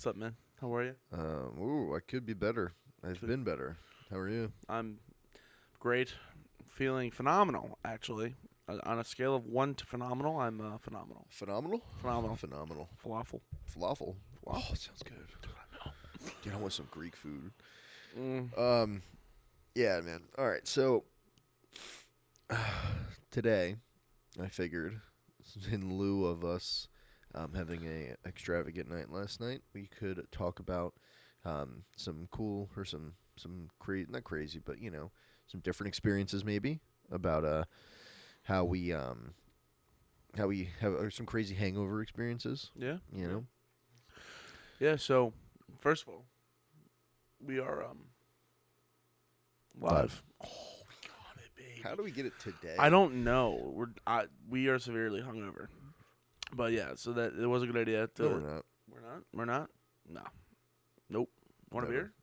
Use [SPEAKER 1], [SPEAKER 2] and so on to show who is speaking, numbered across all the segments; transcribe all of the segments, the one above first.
[SPEAKER 1] What's up, man? How are you?
[SPEAKER 2] I could be better. I've been better. How are you?
[SPEAKER 1] I'm great. Feeling phenomenal, actually. On a scale of 1 to phenomenal, I'm phenomenal.
[SPEAKER 2] Phenomenal?
[SPEAKER 1] Phenomenal.
[SPEAKER 2] Phenomenal.
[SPEAKER 1] Falafel.
[SPEAKER 2] Falafel. Oh,
[SPEAKER 1] Falafel.
[SPEAKER 2] sounds good. Dude, I want some Greek food.
[SPEAKER 1] Mm.
[SPEAKER 2] Yeah, man. All right, so today I figured, in lieu of us having a extravagant night last night, we could talk about some cool or some crazy, not crazy, but some different experiences maybe about how we have some crazy hangover experiences.
[SPEAKER 1] Yeah.
[SPEAKER 2] You know,
[SPEAKER 1] Yeah. So, first of all, we are live. Oh, we got it, baby.
[SPEAKER 2] how do we get it today?
[SPEAKER 1] I don't know. We are severely hungover. But yeah, so that it was a good idea to.
[SPEAKER 2] No, we're not.
[SPEAKER 1] We're not. We're not. No. Nope. Want a
[SPEAKER 2] Never.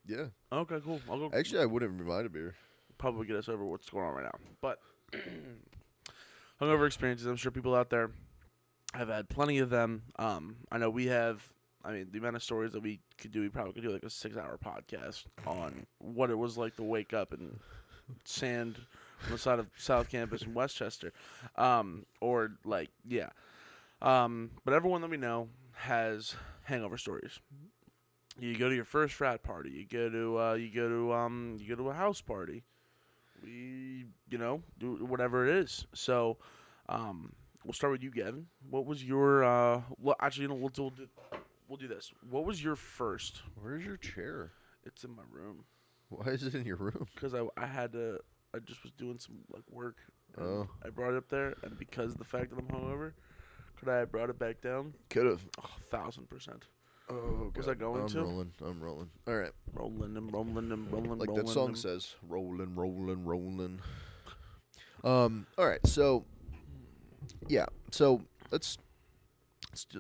[SPEAKER 1] beer?
[SPEAKER 2] Yeah.
[SPEAKER 1] Okay, cool. I'll go.
[SPEAKER 2] Actually, I wouldn't mind a beer.
[SPEAKER 1] Probably get us over what's going on right now. But hungover experiences, I'm sure people out there have had plenty of them. I know we have. I mean, the amount of stories that we could do, we probably could do like a 6-hour podcast on what it was like to wake up in sand on the side of South Campus in Westchester, or like yeah. But everyone that we know has hangover stories. You go to your first frat party. You go to a house party. Do whatever it is. So, we'll start with you, Gavin. What was your well, actually, we'll do this. What was your first?
[SPEAKER 2] Where's your chair?
[SPEAKER 1] It's in my room
[SPEAKER 2] Why is it in your room?
[SPEAKER 1] because I just was doing some like work. And
[SPEAKER 2] Oh.
[SPEAKER 1] I brought it up there, and because of the fact that I'm hungover, could I have brought it back down?
[SPEAKER 2] Could have.
[SPEAKER 1] Oh, 1,000%.
[SPEAKER 2] Oh,
[SPEAKER 1] Was
[SPEAKER 2] God.
[SPEAKER 1] I going
[SPEAKER 2] I'm
[SPEAKER 1] to?
[SPEAKER 2] rolling. I'm rolling. All right.
[SPEAKER 1] Rolling and rolling and rolling.
[SPEAKER 2] Like
[SPEAKER 1] rolling
[SPEAKER 2] that song
[SPEAKER 1] and-
[SPEAKER 2] says, rolling, rolling, rolling. All right. So, yeah. So let's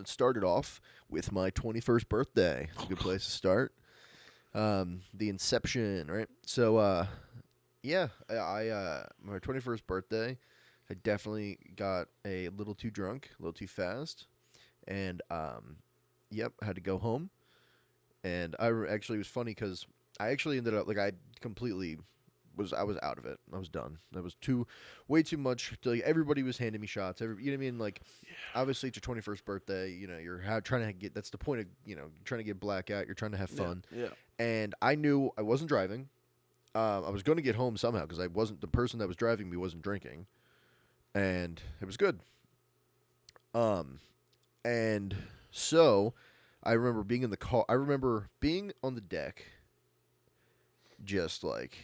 [SPEAKER 2] start it off with my 21st birthday. It's a good place to start. The inception, right? So, yeah, I my 21st birthday, I definitely got a little too drunk, a little too fast, and yep, I had to go home. And actually, it was funny because I actually ended up I completely I was out of it. I was done. That was way too much. Everybody was handing me shots. You know what I mean? Like, obviously, it's your 21st birthday. You know, you're trying to get. That's the point of trying to get blackout. You're trying to have fun.
[SPEAKER 1] Yeah.
[SPEAKER 2] And I knew I wasn't driving. I was going to get home somehow because I wasn't the person that was driving me wasn't drinking, and it was good. And so I remember being in the car. I remember being on the deck, just like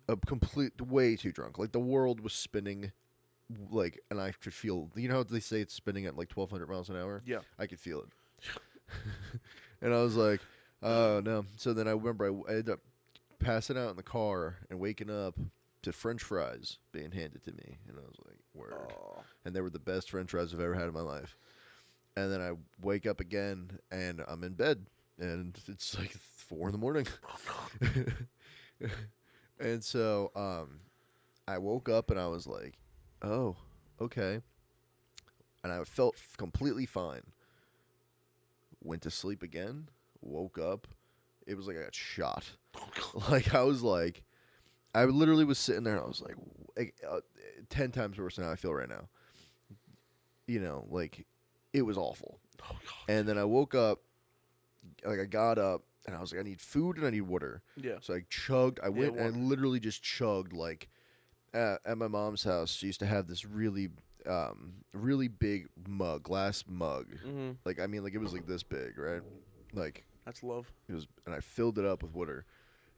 [SPEAKER 2] a complete way too drunk. Like the world was spinning, and I could feel. You know how they say it's spinning at like 1,200 miles an hour?
[SPEAKER 1] Yeah.
[SPEAKER 2] I could feel it. And I was like, oh no. So then I remember I ended up passing out in the car and waking up to French fries being handed to me, and I was like, word.
[SPEAKER 1] Oh.
[SPEAKER 2] And they were the best French fries I've ever had in my life. And then I wake up again, and I'm in bed, and it's like 4 in the morning. And so I woke up, and I was like, oh, okay. And I felt completely fine. Went to sleep again, woke up. It was like I got shot. Like, I literally was sitting there, and I was like 10 times worse than how I feel right now. You know, like, it was awful.
[SPEAKER 1] Oh, God.
[SPEAKER 2] And then I woke up, like, I got up, and I was like, I need food and I need water.
[SPEAKER 1] Yeah.
[SPEAKER 2] So I chugged. I went
[SPEAKER 1] water.
[SPEAKER 2] and literally just chugged, like, at my mom's house. She used to have this really big mug, glass mug.
[SPEAKER 1] Mm-hmm.
[SPEAKER 2] Like, I mean, like, it was like this big, right? Like,
[SPEAKER 1] That's love.
[SPEAKER 2] it was, and I filled it up with water,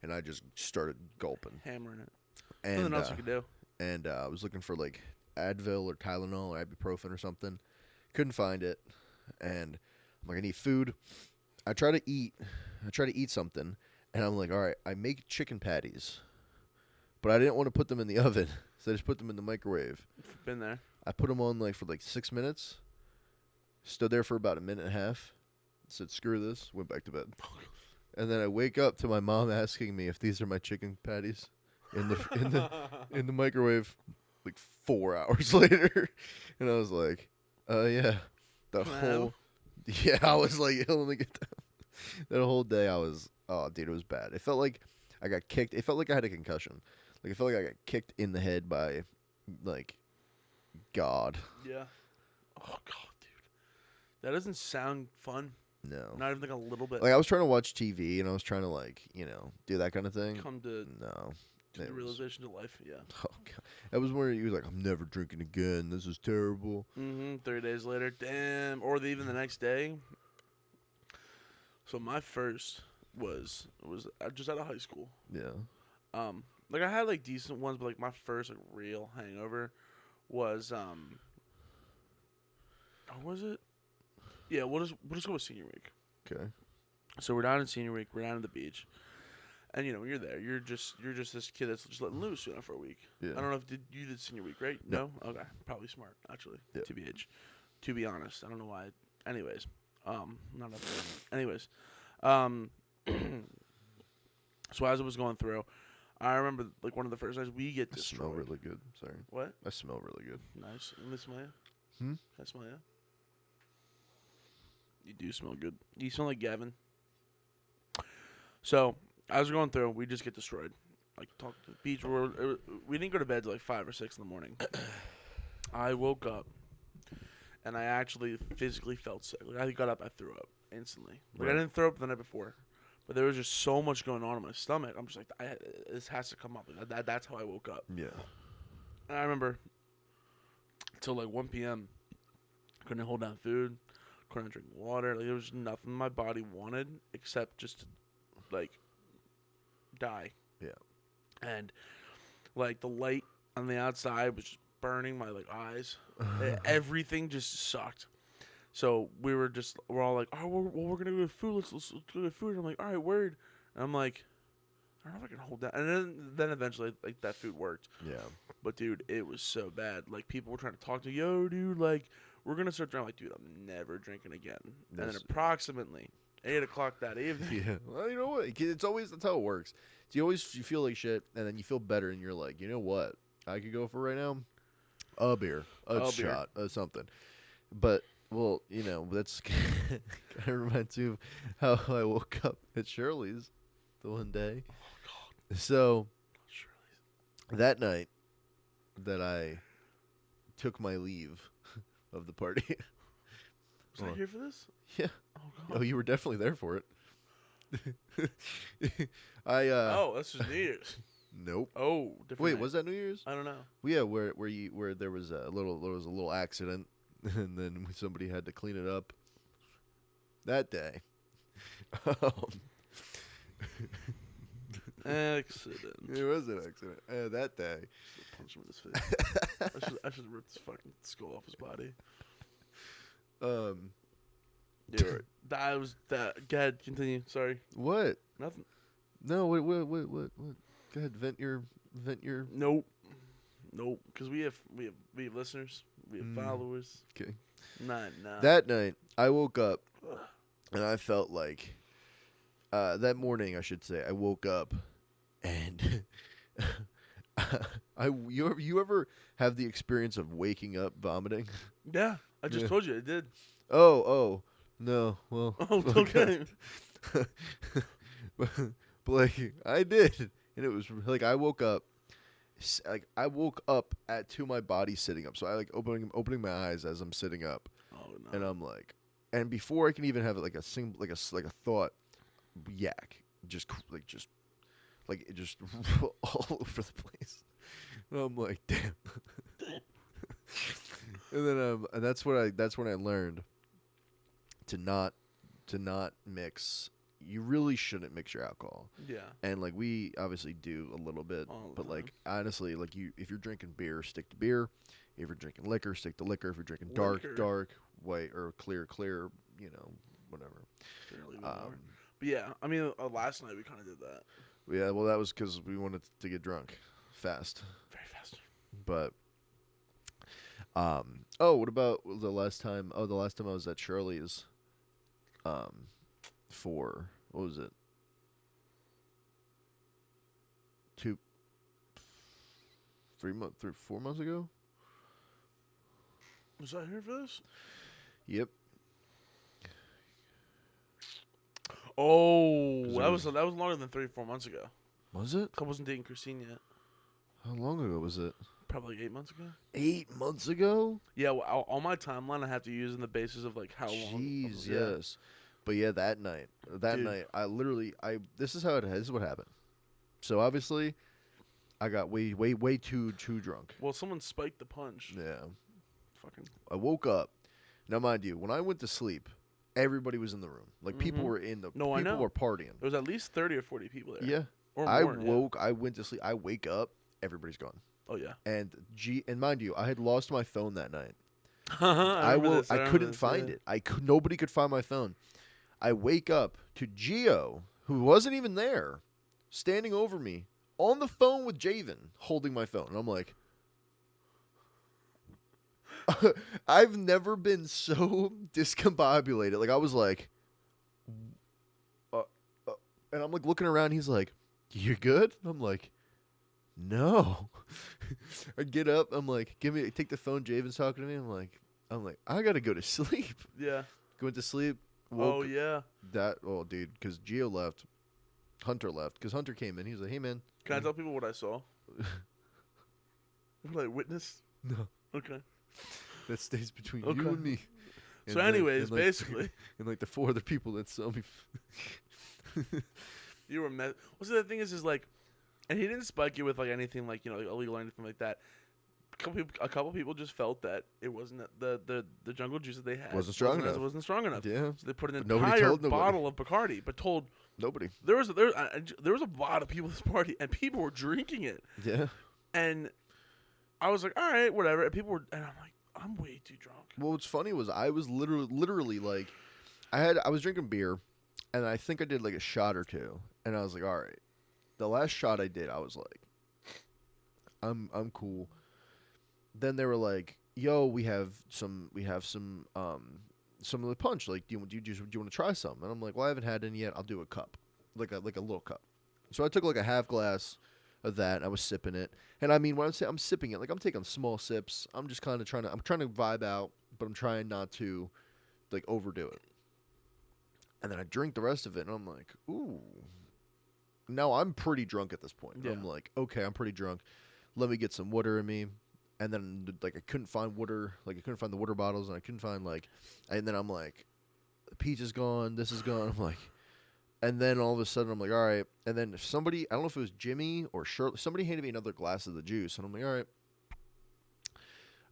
[SPEAKER 2] and I just started gulping.
[SPEAKER 1] Hammering it.
[SPEAKER 2] And
[SPEAKER 1] Nothing else you could do.
[SPEAKER 2] and I was looking for like Advil or Tylenol or ibuprofen or something. Couldn't find it, and I'm like, I need food. I try to eat something, and I'm like, all right, I make chicken patties, but I didn't want to put them in the oven, so I just put them in the microwave.
[SPEAKER 1] Been there.
[SPEAKER 2] I put them on for 6 minutes. Stood there for about a minute and a half. Said, screw this. Went back to bed. And then I wake up to my mom asking me if these are my chicken patties in the microwave like 4 hours later. And I was like, yeah. The
[SPEAKER 1] Can I have
[SPEAKER 2] whole Yeah, I was like, let me get that whole day. I was, oh, dude, it was bad. It felt like I got kicked. It felt like I had a concussion. Like, it felt like I got kicked in the head by, like, God.
[SPEAKER 1] Yeah. Oh god, dude, that doesn't sound fun.
[SPEAKER 2] No.
[SPEAKER 1] Not even like a little bit.
[SPEAKER 2] Like, I was trying to watch TV and I was trying to, like, do that kind of thing.
[SPEAKER 1] Come to
[SPEAKER 2] No.
[SPEAKER 1] the
[SPEAKER 2] It was-
[SPEAKER 1] realization to life. Yeah.
[SPEAKER 2] Oh, God. That was where he was like, I'm never drinking again. This is terrible.
[SPEAKER 1] 3 days later, damn, or even the next day. So my first was just out of high school.
[SPEAKER 2] Yeah.
[SPEAKER 1] Like I had like decent ones, but like my first like real hangover was what was it? Yeah, we'll just go with senior week.
[SPEAKER 2] Okay.
[SPEAKER 1] So we're down in senior week. We're down at the beach, and when you're there, you're just this kid that's just letting loose, for a week.
[SPEAKER 2] Yeah.
[SPEAKER 1] I don't know if you did senior week, right?
[SPEAKER 2] No.
[SPEAKER 1] Okay, probably smart actually.
[SPEAKER 2] Yeah.
[SPEAKER 1] TBH. To be honest, I don't know why. Anyways, not up there. Anyways, so as it was going through, I remember like one of the first nights we get
[SPEAKER 2] I
[SPEAKER 1] destroyed.
[SPEAKER 2] smell really good. Sorry.
[SPEAKER 1] What?
[SPEAKER 2] I smell really good.
[SPEAKER 1] Nice. Let me smell you.
[SPEAKER 2] Hmm?
[SPEAKER 1] Can I smell you? You do smell good. You smell like Gavin. So as we're going through, we just get destroyed. Like talk to the beach. We didn't go to bed till like 5 or 6 in the morning. I woke up, and I actually physically felt sick. Like I got up, I threw up instantly. Like I
[SPEAKER 2] Right.
[SPEAKER 1] didn't throw up the night before, but there was just so much going on in my stomach. I'm just like, this has to come up. Like, that's how I woke up.
[SPEAKER 2] Yeah.
[SPEAKER 1] And I remember till like 1 p.m. couldn't hold down food, couldn't drink water. Like there was nothing my body wanted except just to like die.
[SPEAKER 2] Yeah.
[SPEAKER 1] And like the light on the outside was just burning my like eyes. Everything just sucked. So we're all like, oh, we're gonna go get food. Let's go get food. And I'm like, all right, word. And I'm like, I don't know if I can hold that. And then eventually, like that food worked.
[SPEAKER 2] Yeah.
[SPEAKER 1] But dude, it was so bad. Like people were trying to talk to, yo, dude, like we're gonna start drinking. I'm like, dude, I'm never drinking again. And then
[SPEAKER 2] That's-
[SPEAKER 1] approximately 8 o'clock that evening.
[SPEAKER 2] Yeah. Well, you know what? It's always that's how it works. You feel like shit, and then you feel better, and you're like, you know what? I could go for right now a beer, a shot, something. But well, that's kind of reminds me of how I woke up at Shirley's the one day.
[SPEAKER 1] Oh
[SPEAKER 2] So
[SPEAKER 1] Shirley's.
[SPEAKER 2] that night that I took my leave of the party.
[SPEAKER 1] Was I here for this?
[SPEAKER 2] Yeah.
[SPEAKER 1] Oh god.
[SPEAKER 2] Oh, you were definitely there for it.
[SPEAKER 1] Oh, that's just New Year's.
[SPEAKER 2] Nope.
[SPEAKER 1] Oh, different.
[SPEAKER 2] Wait,
[SPEAKER 1] night.
[SPEAKER 2] was that New Year's?
[SPEAKER 1] I don't know.
[SPEAKER 2] Well, yeah, where there was a little accident, and then somebody had to clean it up. That day.
[SPEAKER 1] Accident.
[SPEAKER 2] It was an accident. That day.
[SPEAKER 1] Punch him in his face. I should rip this fucking skull off his body. Yeah, right. That was that. Go ahead, continue. Sorry.
[SPEAKER 2] What?
[SPEAKER 1] Nothing.
[SPEAKER 2] No, what? Go ahead, vent your.
[SPEAKER 1] Nope. Because we have listeners. We have followers.
[SPEAKER 2] Okay.
[SPEAKER 1] Nah.
[SPEAKER 2] That night, I woke up, and I felt like, that morning, I should say, I woke up, and you ever have the experience of waking up vomiting?
[SPEAKER 1] Yeah, I just
[SPEAKER 2] Yeah.
[SPEAKER 1] told you I did.
[SPEAKER 2] Oh, no, well.
[SPEAKER 1] Oh, okay.
[SPEAKER 2] but like I did, and it was like I woke up to my body sitting up. So I like opening my eyes as I'm sitting up,
[SPEAKER 1] Oh no.
[SPEAKER 2] and I'm like, and before I can even have like a thought, yak, just all over the place. And I'm like, damn. And then and that's when I learned to not mix. You really shouldn't mix your alcohol.
[SPEAKER 1] Yeah.
[SPEAKER 2] And like we obviously do a little bit,
[SPEAKER 1] All the
[SPEAKER 2] but
[SPEAKER 1] time.
[SPEAKER 2] like honestly, like if you're drinking beer, stick to beer. If you're drinking liquor, stick to liquor. If you're drinking
[SPEAKER 1] Liquor.
[SPEAKER 2] dark, white or clear, whatever.
[SPEAKER 1] Fairly more. But yeah, I mean, last night we kind of did that.
[SPEAKER 2] Yeah, well, that was because we wanted to get drunk fast.
[SPEAKER 1] Very fast.
[SPEAKER 2] But what about the last time? Oh, the last time I was at Shirley's. For what was it? 4 months ago.
[SPEAKER 1] Was I here for this?
[SPEAKER 2] Yep.
[SPEAKER 1] Oh,
[SPEAKER 2] 'Cause
[SPEAKER 1] that was longer than 3 or 4 months ago.
[SPEAKER 2] Was it?
[SPEAKER 1] I wasn't dating Christine yet.
[SPEAKER 2] How long ago was it?
[SPEAKER 1] Probably like 8 months ago.
[SPEAKER 2] 8 months ago?
[SPEAKER 1] Yeah, well, on my timeline, I have to use in the basis of like how long.
[SPEAKER 2] Jeez,
[SPEAKER 1] Yeah.
[SPEAKER 2] yes. But yeah, that night,
[SPEAKER 1] Dude.
[SPEAKER 2] this is how it is. This is what happened. So obviously, I got way too drunk.
[SPEAKER 1] Well, someone spiked the punch.
[SPEAKER 2] Yeah.
[SPEAKER 1] Fucking.
[SPEAKER 2] I woke up. Now, mind you, when I went to sleep, everybody was in the room. Like people were in the.
[SPEAKER 1] No, I
[SPEAKER 2] people
[SPEAKER 1] know.
[SPEAKER 2] were partying.
[SPEAKER 1] There was at least 30 or 40 people there.
[SPEAKER 2] Yeah.
[SPEAKER 1] Or
[SPEAKER 2] I
[SPEAKER 1] more,
[SPEAKER 2] woke. I went to sleep. I wake up. Everybody's gone.
[SPEAKER 1] Oh yeah.
[SPEAKER 2] And mind you, I had lost my phone that night.
[SPEAKER 1] I
[SPEAKER 2] couldn't find it. Nobody could find my phone. I wake up to Gio, who wasn't even there, standing over me on the phone with Javen, holding my phone. And I'm like, I've never been so discombobulated. Like I was like, and I'm like looking around. He's like, "You good?" I'm like, "No." I get up. I'm like, take the phone." Javen's talking to me. I'm like, I gotta go to sleep.
[SPEAKER 1] Yeah.
[SPEAKER 2] Going to sleep.
[SPEAKER 1] Oh yeah.
[SPEAKER 2] Dude, because Gio left. Hunter left because Hunter came in. He's like, "Hey man,
[SPEAKER 1] Can I tell people what I saw? What I witnessed?
[SPEAKER 2] no,
[SPEAKER 1] Okay.
[SPEAKER 2] that stays between
[SPEAKER 1] Okay.
[SPEAKER 2] you and me."
[SPEAKER 1] So anyways, basically.
[SPEAKER 2] and like the 4 other people that saw me.
[SPEAKER 1] You were met. Well, see, the thing is like, and he didn't spike you with like anything like like illegal or anything like that. A couple people just felt that it wasn't the jungle juice that they had
[SPEAKER 2] Wasn't strong enough.
[SPEAKER 1] It wasn't strong enough.
[SPEAKER 2] Yeah.
[SPEAKER 1] So they put an
[SPEAKER 2] But nobody
[SPEAKER 1] entire
[SPEAKER 2] told nobody.
[SPEAKER 1] bottle of Bacardi, but told
[SPEAKER 2] Nobody.
[SPEAKER 1] there was a lot of people at this party, and people were drinking it.
[SPEAKER 2] Yeah.
[SPEAKER 1] And I was like, all right, whatever. And people were, and I'm like, I'm way too drunk.
[SPEAKER 2] Well, what's funny was I was literally like, I was drinking beer, and I think I did like a shot or two, and I was like, all right. The last shot I did, I was like, I'm cool. Then they were like, yo, we have some of the punch. Like, do you want to try some? And I'm like, well, I haven't had any yet. I'll do a cup, like a little cup. So I took like a half glass of that. And I was sipping it, and I mean, when I'm sipping it, like I'm taking small sips. I'm just kind of trying to vibe out, but I'm trying not to like overdo it. And then I drink the rest of it, and I'm like, ooh. Now I'm pretty drunk at this point.
[SPEAKER 1] Yeah.
[SPEAKER 2] I'm like, okay, I'm pretty drunk. Let me get some water in me. And then like I couldn't find water, like I couldn't find the water bottles, and I couldn't find and then I'm like, the pizza's gone, this is gone. I'm like, and then all of a sudden I'm like, all right. And then somebody, I don't know if it was Jimmy or Shirley, somebody handed me another glass of the juice, and I'm like, all right.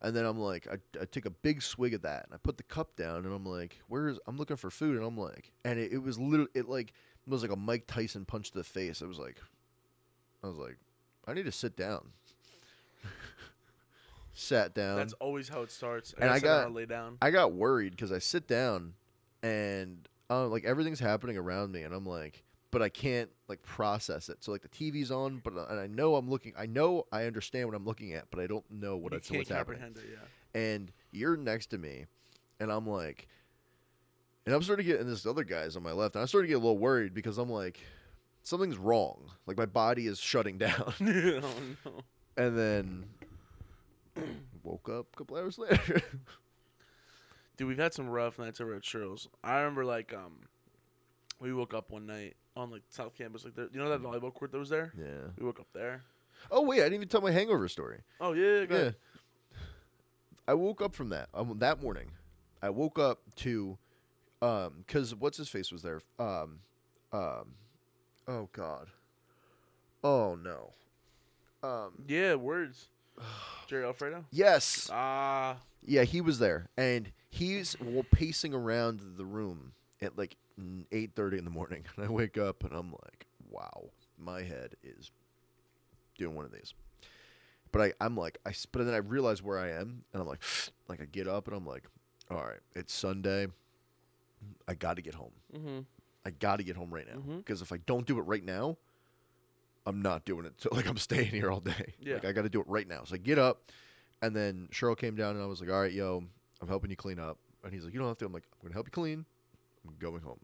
[SPEAKER 2] And then I'm like, I take a big swig of that, and I put the cup down, and I'm like, I'm looking for food, and I'm like, and it was literally, it was like a Mike Tyson punch to the face. I was like, I need to sit down. Sat down.
[SPEAKER 1] That's always how it starts.
[SPEAKER 2] And I got
[SPEAKER 1] lay down.
[SPEAKER 2] I got worried because I sit down and like everything's happening around me, and I'm like, but I can't like process it. So like the TV's on, but and I know I understand what I'm looking at, but I don't know what's happening.
[SPEAKER 1] Comprehend it, yeah.
[SPEAKER 2] And you're next to me, and I'm like, and I'm starting to get, and this other guy's on my left, and I'm starting to get a little worried because I'm like, something's wrong. Like my body is shutting down.
[SPEAKER 1] Oh no.
[SPEAKER 2] And then woke up a couple hours later.
[SPEAKER 1] Dude, we've had some rough nights over at Churls. I remember we woke up one night on like South Campus, like you know that volleyball court that was there?
[SPEAKER 2] Yeah.
[SPEAKER 1] We woke up there.
[SPEAKER 2] Oh wait, I didn't even tell my hangover story.
[SPEAKER 1] Oh yeah, go ahead.
[SPEAKER 2] I woke up from that that morning. I woke up to, cause what's his face was there. Oh God. Oh no.
[SPEAKER 1] Yeah, words. Jerry Alfredo?
[SPEAKER 2] Yes.
[SPEAKER 1] Ah.
[SPEAKER 2] Yeah, he was there, and he's pacing around the room at like 8:30 in the morning, and I wake up and I'm like, wow, my head is doing one of these. But but then I realize where I am, and I'm like I get up and I'm like, all right, it's Sunday. I got to get home.
[SPEAKER 1] Mm-hmm.
[SPEAKER 2] I got to get home right now, because if I don't do it right now, I'm not doing it. So like I'm staying here all day.
[SPEAKER 1] Yeah.
[SPEAKER 2] Like I got to do it right now. So I get up, and then Cheryl came down, and I was like, all right, yo, I'm helping you clean up. And he's like, you don't have to. I'm like, I'm going to help you clean. I'm going home.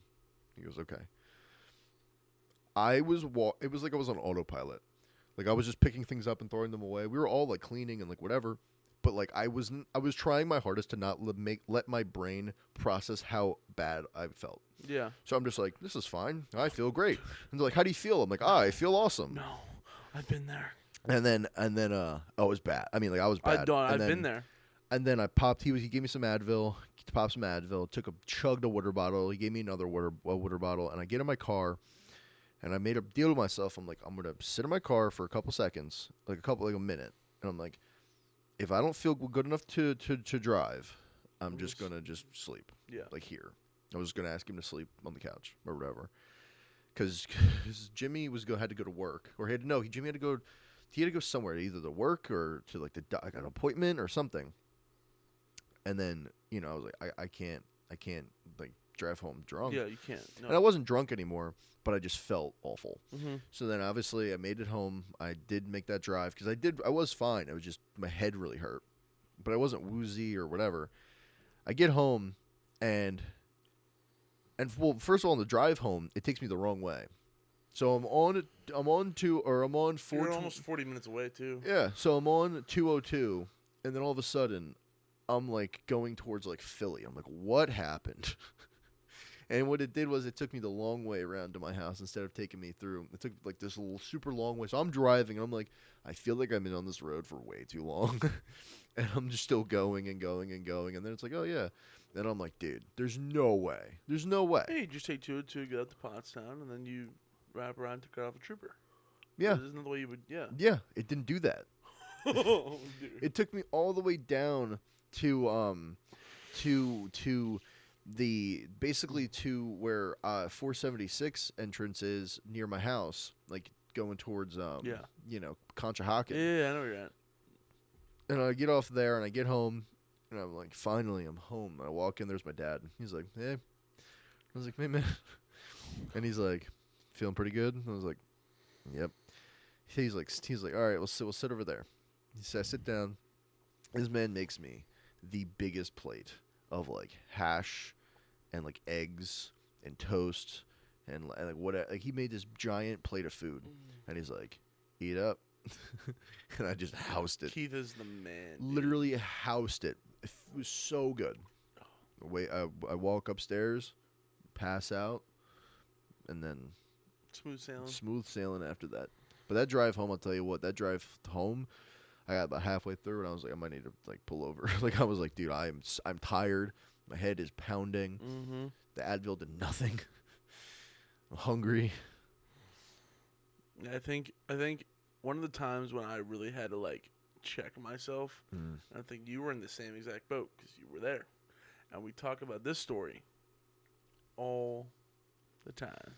[SPEAKER 2] He goes, okay. It was like I was on autopilot. Like I was just picking things up and throwing them away. We were all like cleaning and like whatever. but like I was trying my hardest to not let my brain process how bad I felt.
[SPEAKER 1] Yeah.
[SPEAKER 2] So I'm just like, this is fine. I feel great. And they're like, how do you feel? I'm like, I feel awesome.
[SPEAKER 1] No, I've been there.
[SPEAKER 2] And then oh, it was bad. I mean, like I was bad.
[SPEAKER 1] I've been there.
[SPEAKER 2] And then I popped. He gave me some Advil. Popped some Advil. Chugged a water bottle. He gave me another water bottle. And I get in my car, and I made a deal with myself. I'm like, I'm gonna sit in my car for a couple seconds, like a minute. And I'm like, if I don't feel good enough to drive, I'm just gonna just sleep.
[SPEAKER 1] Yeah.
[SPEAKER 2] Like here, I was gonna ask him to sleep on the couch or whatever, because Jimmy had to go to work, or Jimmy had to go. He had to go somewhere, either to work or to like like an appointment or something. And then I was like, I can't like drive home drunk.
[SPEAKER 1] Yeah, you can't. No.
[SPEAKER 2] And I wasn't drunk anymore, but I just felt awful.
[SPEAKER 1] Mm-hmm.
[SPEAKER 2] So then obviously I made it home. I did make that drive because I was fine. It was just my head really hurt, but I wasn't woozy or whatever. I get home and well, first of all, on the drive home, it takes me the wrong way. So I'm on 4.
[SPEAKER 1] You're almost 40 minutes away too.
[SPEAKER 2] Yeah, so I'm on 202, and then all of a sudden, I'm like going towards like Philly. I'm like, what happened? And what it did was it took me the long way around to my house instead of taking me through. It took like this little super long way. So I'm driving, and I'm like, I feel like I've been on this road for way too long, and I'm just still going and going and going. And then it's like, oh yeah. Then I'm like, dude, there's no way. There's no way.
[SPEAKER 1] Hey, you just take 202, get out to Pottstown, and then you wrap around to cut off a trooper.
[SPEAKER 2] Yeah.
[SPEAKER 1] Isn't that the way you would? Yeah.
[SPEAKER 2] Yeah, it didn't do that.
[SPEAKER 1] Oh, dude.
[SPEAKER 2] It took me all the way down to basically to where 476 entrance is near my house, like going towards Conshohocken.
[SPEAKER 1] Yeah, I know where you're at.
[SPEAKER 2] And I get off there and I get home and I'm like, finally I'm home. And I walk in, there's my dad. He's like, hey. I was like, hey man. And he's like, feeling pretty good? And I was like, yep. He's like, all right, we'll sit over there. He said, sit down. This man makes me the biggest plate of like hash and like eggs and toast and like what, like he made this giant plate of food and he's like, eat up. And I just housed it.
[SPEAKER 1] Keith is the man.
[SPEAKER 2] Literally housed it. It was so good. I walk upstairs, pass out, and then smooth sailing after that. But that drive home, I'll tell you what, that drive home, I got about halfway through and I was like, I might need to like pull over. Like I was like, dude, I'm tired. My head is pounding.
[SPEAKER 1] Mm-hmm.
[SPEAKER 2] The Advil did nothing. I'm hungry.
[SPEAKER 1] I think one of the times when I really had to like check myself, and I think you were in the same exact boat because you were there, and we talk about this story all the time,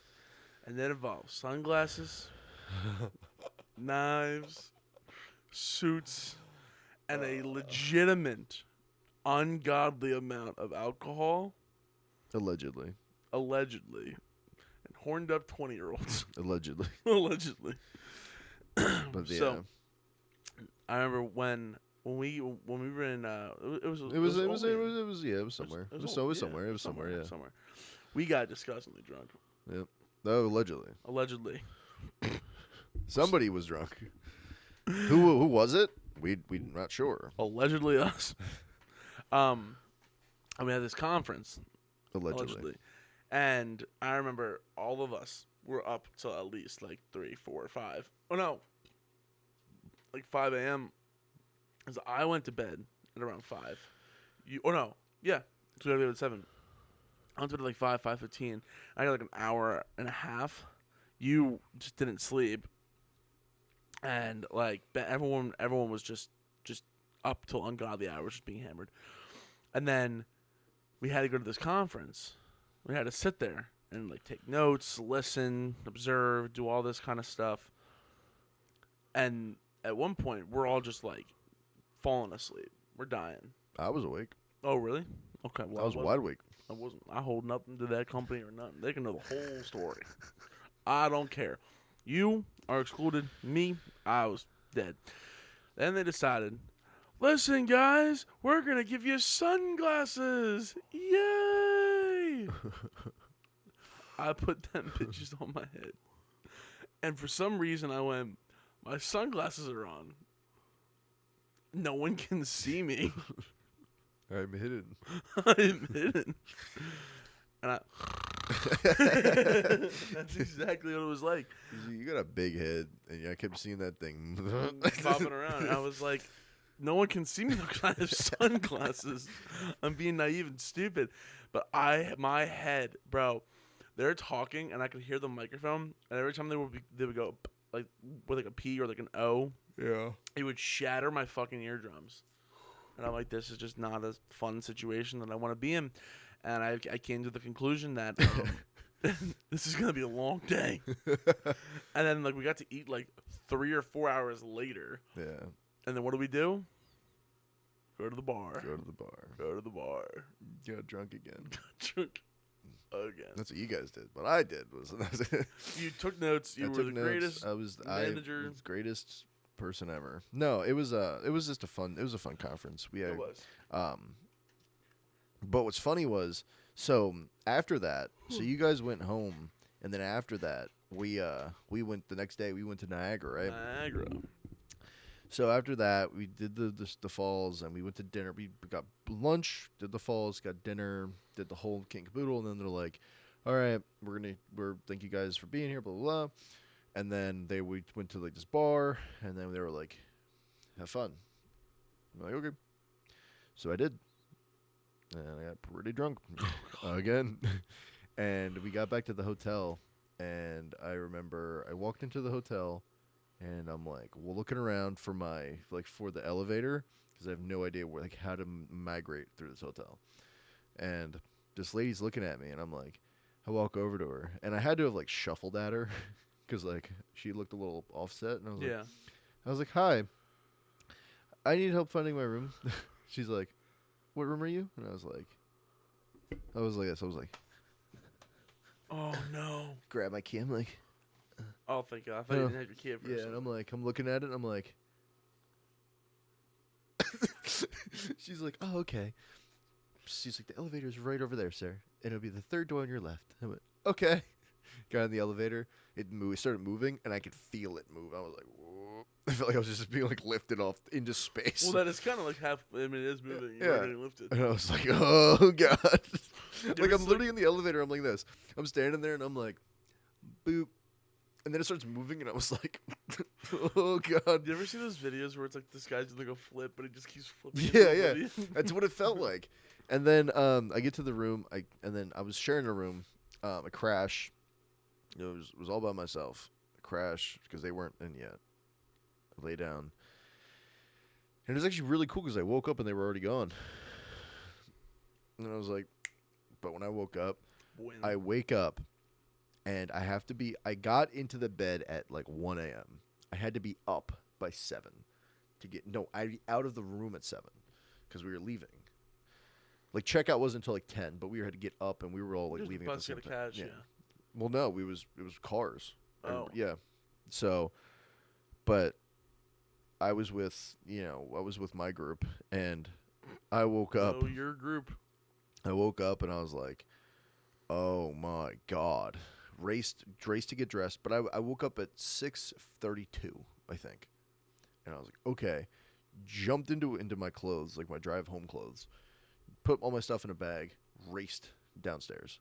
[SPEAKER 1] and that involves sunglasses, knives, suits, and a legitimate, ungodly amount of alcohol.
[SPEAKER 2] Allegedly. And
[SPEAKER 1] horned up 20-year-olds.
[SPEAKER 2] Allegedly. But yeah.
[SPEAKER 1] So, I remember when we were in it was somewhere. It was somewhere. We got disgustingly drunk.
[SPEAKER 2] Yep. No, allegedly. Somebody was drunk. Who was it? We not sure.
[SPEAKER 1] Allegedly us. And we had this conference.
[SPEAKER 2] Allegedly.
[SPEAKER 1] And I remember all of us were up till at least like 3, 4, 5. Oh no. Like 5 a.m. Because I went to bed at around 5. So we had to go at 7. I went to bed at like 5:15. I got like an hour and a half. You just didn't sleep. And like everyone was just up till ungodly hours, just being hammered. And then we had to go to this conference. We had to sit there and like take notes, listen, observe, do all this kind of stuff. And at one point, we're all just like falling asleep. We're dying.
[SPEAKER 2] I was awake.
[SPEAKER 1] Oh, really? Okay. Well,
[SPEAKER 2] I was wide awake.
[SPEAKER 1] I hold nothing to that company or nothing. They can know the whole story. I don't care. You are excluded. Me, I was dead. Then they decided, listen, guys, we're going to give you sunglasses. Yay! I put them bitches on my head. And for some reason, I went, my sunglasses are on. no one can see me.
[SPEAKER 2] I'm hidden.
[SPEAKER 1] I'm hidden. And that's exactly what it was like.
[SPEAKER 2] You got a big head, and I kept seeing that thing
[SPEAKER 1] Bobbing around. And I was like, no one can see me because I have sunglasses. I'm being naive and stupid. But my head, bro, they're talking, and I could hear the microphone, and every time they would go, like, with like a P or like an O,
[SPEAKER 2] yeah,
[SPEAKER 1] it would shatter my fucking eardrums. And I'm like, this is just not a fun situation that I want to be in. And I came to the conclusion that this is going to be a long day. And then, like, we got to eat, like, 3 or 4 hours later.
[SPEAKER 2] Yeah.
[SPEAKER 1] And then what do we do? Go to the bar.
[SPEAKER 2] Go to the bar.
[SPEAKER 1] Go to the bar.
[SPEAKER 2] Got drunk again.
[SPEAKER 1] Drunk again.
[SPEAKER 2] That's what you guys did. What I did was
[SPEAKER 1] You took notes. You were the greatest manager.
[SPEAKER 2] I was greatest person ever. No, it was just a fun conference.
[SPEAKER 1] It was.
[SPEAKER 2] But what's funny was, so after that, so you guys went home, and then after that, we went the next day. We went to Niagara, right?
[SPEAKER 1] Niagara.
[SPEAKER 2] So after that, we did the falls, and we went to dinner. We got lunch, did the falls, got dinner, did the whole kit and caboodle, and then they're like, "All right, we're thank you guys for being here, blah blah blah." And then we went to like this bar, and then they were like, "Have fun." I'm like, "Okay." So I did. And I got pretty drunk again. And we got back to the hotel, and I remember I walked into the hotel, and I'm like, looking around for for the elevator, because I have no idea how to migrate through this hotel. And this lady's looking at me, and I'm like, I walk over to her, and I had to have like shuffled at her, because like she looked a little offset, and I was like, "Hi, I need help finding my room." She's like, "What room are you?" And I was like this. I was like,
[SPEAKER 1] oh no!
[SPEAKER 2] Grab my key. I'm like,
[SPEAKER 1] oh, thank God! I thought you didn't have your key at first.
[SPEAKER 2] yeah. And I'm looking at it. And I'm like, she's like, "Oh, okay." She's like, "The elevator's right over there, sir, and it'll be the third door on your left." I went, "Okay." Got in the elevator. It started moving, and I could feel it move. I was like, whoa. I felt like I was just being like lifted off into space.
[SPEAKER 1] Well, that is kind of like half. I mean, it is moving.
[SPEAKER 2] Yeah.
[SPEAKER 1] You're getting lifted.
[SPEAKER 2] And I was like, oh god. Like I'm literally in the elevator. I'm like this. I'm standing there, and I'm like, boop. And then it starts moving, and I was like, oh god.
[SPEAKER 1] You ever see those videos where it's like this guy's doing like a flip, but he just keeps flipping?
[SPEAKER 2] Yeah. That's what it felt like. And then I get to the room. And then I was sharing a room. I crash. It was all by myself. I crash because they weren't in yet. I lay down. And it was actually really cool because I woke up and they were already gone. And I was like, but when I woke up, I wake up and I got into the bed at like 1 a.m. I had to be up by 7 I'd be out of the room at 7 because we were leaving. Like checkout wasn't until like 10, but we had to get up and we were all like leaving at the same time.
[SPEAKER 1] Yeah.
[SPEAKER 2] Well, no, it was cars.
[SPEAKER 1] Oh.
[SPEAKER 2] Yeah. So, but I was with my group, and I woke up.
[SPEAKER 1] Oh, your group.
[SPEAKER 2] I woke up and I was like, oh my God. Raced to get dressed, but I woke up at 6:32, I think. And I was like, okay. Jumped into my clothes, like my drive home clothes. Put all my stuff in a bag, raced downstairs.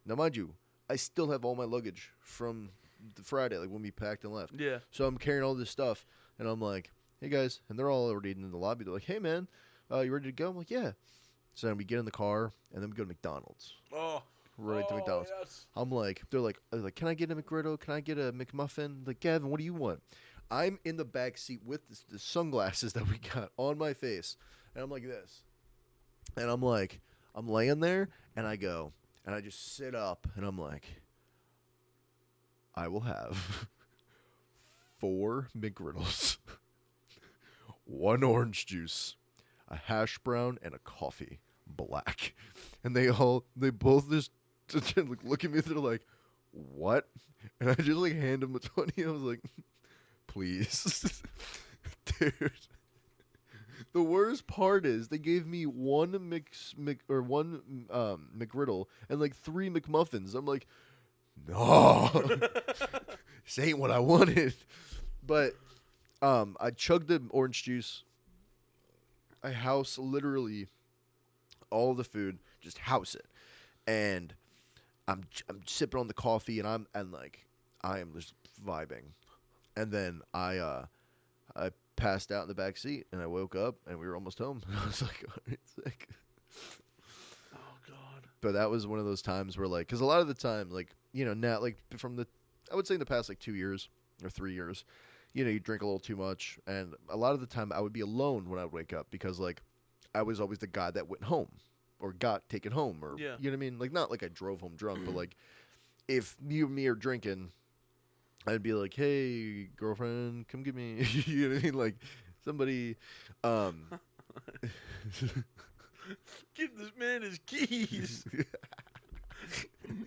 [SPEAKER 2] Now, mind you, I still have all my luggage from the Friday, like when we packed and left.
[SPEAKER 1] Yeah.
[SPEAKER 2] So I'm carrying all this stuff, and I'm like, hey, guys. And they're all already in the lobby. They're like, hey, man, you ready to go? I'm like, yeah. So then we get in the car, and then we go to McDonald's.
[SPEAKER 1] Oh.
[SPEAKER 2] Right to McDonald's.
[SPEAKER 1] Yes.
[SPEAKER 2] I'm like, they're like, can I get a McGriddle? Can I get a McMuffin? Like, Gavin, what do you want? I'm in the back seat with the sunglasses that we got on my face, and I'm like this. And I'm like, I'm laying there, and I go, and I just sit up, and I'm like, I will have 4 McGriddles, 1 orange juice, a hash brown, and a coffee, black. And they both just look at me, they're like, what? And I just like hand them a 20. I was like, please. Dude. The worst part is they gave me one McGriddle and like 3 McMuffins. I'm like, no, this ain't what I wanted. But I chugged the orange juice, I house literally all the food, just house it, and I'm sipping on the coffee, and I am just vibing, and then I passed out in the back seat, and I woke up, and we were almost home. I was like, all right, sick.
[SPEAKER 1] Oh God.
[SPEAKER 2] But that was one of those times where, like, because a lot of the time, like, now, like, I would say in the past, like, 2 years or 3 years, you drink a little too much, and a lot of the time I would be alone when I would wake up because, like, I was always the guy that went home or got taken home, or
[SPEAKER 1] Yeah.
[SPEAKER 2] you know what I mean? Like, not like I drove home drunk, but like, if you and me are drinking, I'd be like, "Hey, girlfriend, come get me." You know what I mean? Like, somebody.
[SPEAKER 1] Give this man his keys.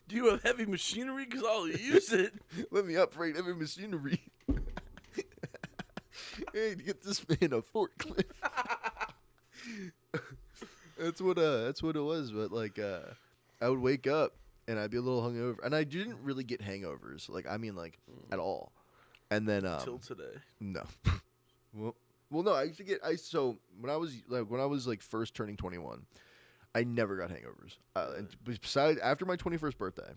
[SPEAKER 1] Do you have heavy machinery? Because I'll use it.
[SPEAKER 2] Let me operate heavy machinery. Hey, get this man a forklift. That's what it was. But like, I would wake up and I'd be a little hungover, and I didn't really get hangovers. Like, I mean, like at all. And then
[SPEAKER 1] Till today.
[SPEAKER 2] no. well, no. I used to get. So when I was like first turning 21, I never got hangovers. And besides, after my 21st birthday,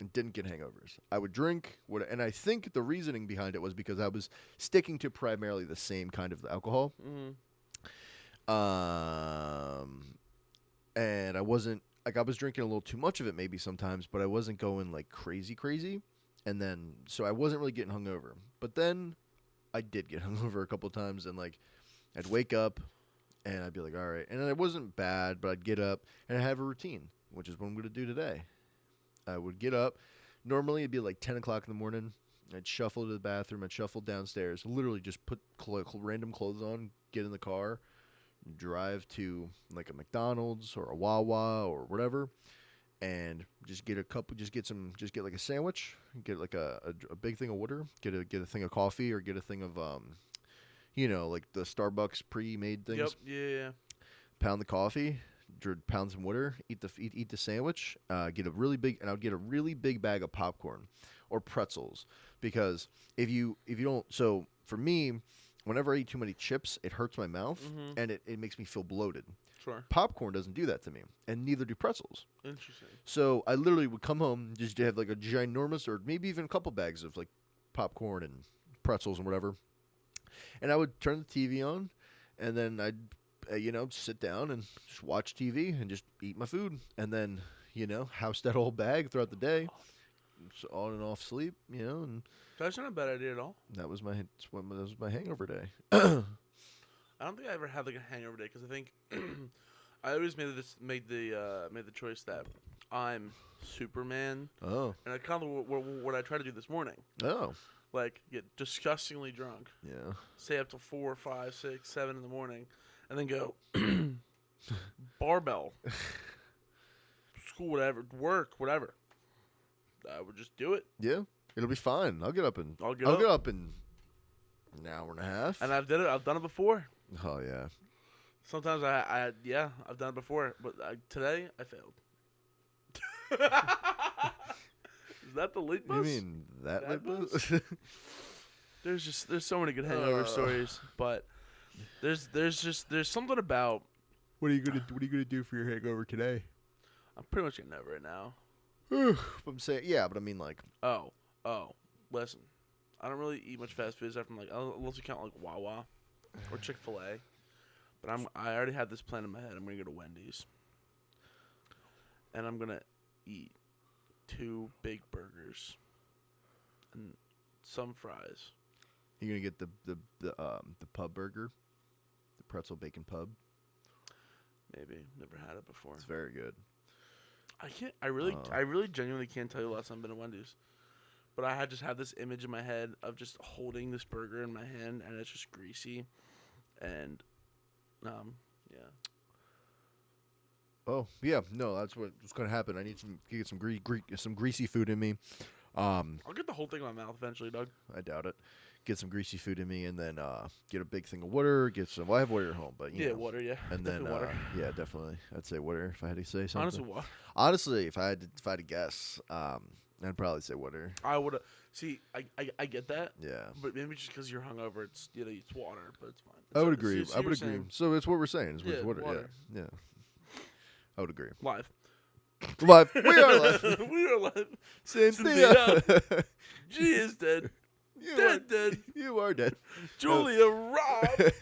[SPEAKER 2] I didn't get hangovers. I would drink, and I think the reasoning behind it was because I was sticking to primarily the same kind of alcohol.
[SPEAKER 1] Mm-hmm.
[SPEAKER 2] And I wasn't like, I was drinking a little too much of it maybe sometimes, but I wasn't going like crazy. And then so I wasn't really getting hungover. But then I did get hungover a couple times, and like I'd wake up and I'd be like, all right. And it wasn't bad, but I'd get up and I'd have a routine, which is what I'm going to do today. I would get up. Normally it'd be like 10 o'clock in the morning. I'd shuffle to the bathroom. I'd shuffle downstairs. Literally just put random clothes on, get in the car, drive to like a McDonald's or a Wawa or whatever, and just get like a sandwich, get like a big thing of water, get a thing of coffee, or get a thing of like the Starbucks pre-made things.
[SPEAKER 1] Yep. Yeah.
[SPEAKER 2] Pound the coffee, pound some water, eat the sandwich, get a really big, and I would get a really big bag of popcorn or pretzels, because if you don't, so for me, whenever I eat too many chips, it hurts my mouth, and it makes me feel bloated.
[SPEAKER 1] Sure.
[SPEAKER 2] Popcorn doesn't do that to me, and neither do pretzels.
[SPEAKER 1] Interesting.
[SPEAKER 2] So I literally would come home just to have like a ginormous, or maybe even a couple bags of like popcorn and pretzels and whatever, and I would turn the TV on, and then I'd sit down and just watch TV and just eat my food, and then house that whole bag throughout the day, so on and off sleep, and
[SPEAKER 1] That's not a bad idea at all.
[SPEAKER 2] that was my hangover day.
[SPEAKER 1] I don't think I ever had like a hangover day, because I think I always made the choice that I'm Superman,
[SPEAKER 2] Oh,
[SPEAKER 1] and I kind of what I tried to do this morning,
[SPEAKER 2] oh,
[SPEAKER 1] like get disgustingly drunk,
[SPEAKER 2] yeah.
[SPEAKER 1] stay up till 4, 5, 6, 7 in the morning, and then go barbell, school, whatever, work, whatever. I would just do it,
[SPEAKER 2] Yeah, it'll be fine. I'll get up in
[SPEAKER 1] I'll get
[SPEAKER 2] I'll
[SPEAKER 1] up.
[SPEAKER 2] get up in an hour and a half.
[SPEAKER 1] and I've done it before.
[SPEAKER 2] Oh yeah.
[SPEAKER 1] Sometimes I've done it before, but today I failed. Is that the late bus?
[SPEAKER 2] You mean that
[SPEAKER 1] That
[SPEAKER 2] late
[SPEAKER 1] bus?
[SPEAKER 2] bus?
[SPEAKER 1] There's so many good hangover stories, but there's something about,
[SPEAKER 2] What are you gonna do for your hangover today?
[SPEAKER 1] I'm pretty much getting over it now.
[SPEAKER 2] I'm saying, yeah, but I mean, like,
[SPEAKER 1] Oh, listen, I don't really eat much fast food after unless you count like Wawa or Chick-fil-A. But I already had this plan in my head. I'm gonna go to Wendy's, and I'm gonna eat 2 big burgers and some fries.
[SPEAKER 2] you're gonna get the pub burger, the pretzel bacon pub.
[SPEAKER 1] Maybe never had it before.
[SPEAKER 2] It's very good.
[SPEAKER 1] I can't. I really genuinely can't tell you the last time I've been to Wendy's. But I just had this image in my head of just holding this burger in my hand, and it's just greasy, and yeah.
[SPEAKER 2] Oh yeah, no, that's what's gonna happen. I need get some greasy food in me.
[SPEAKER 1] I'll get the whole thing in my mouth eventually, Doug.
[SPEAKER 2] I doubt it. Get some greasy food in me, and then get a big thing of water. Get some. Well, I have water at home, but you know.
[SPEAKER 1] Water, yeah.
[SPEAKER 2] And then
[SPEAKER 1] Definitely water.
[SPEAKER 2] yeah, definitely. I'd say water if I had to say something.
[SPEAKER 1] Honestly, water.
[SPEAKER 2] Honestly, if I had to guess, I'd probably say water.
[SPEAKER 1] I would see. I get that.
[SPEAKER 2] Yeah.
[SPEAKER 1] But maybe just because you're hungover, it's it's water, but it's fine.
[SPEAKER 2] I would
[SPEAKER 1] So-
[SPEAKER 2] agree.
[SPEAKER 1] so
[SPEAKER 2] I would
[SPEAKER 1] you're
[SPEAKER 2] agree.
[SPEAKER 1] saying
[SPEAKER 2] So it's what we're saying. It's
[SPEAKER 1] Yeah,
[SPEAKER 2] water.
[SPEAKER 1] water.
[SPEAKER 2] Yeah. I would agree.
[SPEAKER 1] Live.
[SPEAKER 2] Live. We are live.
[SPEAKER 1] We are live.
[SPEAKER 2] Cynthia.
[SPEAKER 1] She is dead.
[SPEAKER 2] You
[SPEAKER 1] Dead,
[SPEAKER 2] are,
[SPEAKER 1] dead.
[SPEAKER 2] You are dead.
[SPEAKER 1] Julia Robb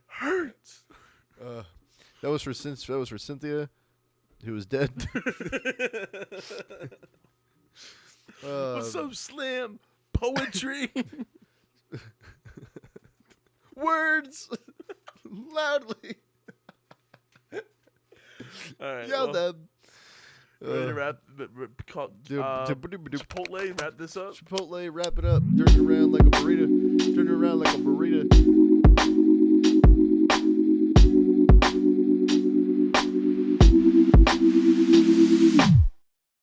[SPEAKER 1] hurts.
[SPEAKER 2] That was for Cynthia, who was dead.
[SPEAKER 1] What's up, Slam? Poetry.
[SPEAKER 2] Words loudly.
[SPEAKER 1] All right.
[SPEAKER 2] Yell
[SPEAKER 1] well,
[SPEAKER 2] them.
[SPEAKER 1] ready to wrap? Chipotle. Wrap this up.
[SPEAKER 2] Chipotle, wrap it up. Turn it around like a burrito. Turn it around like a burrito.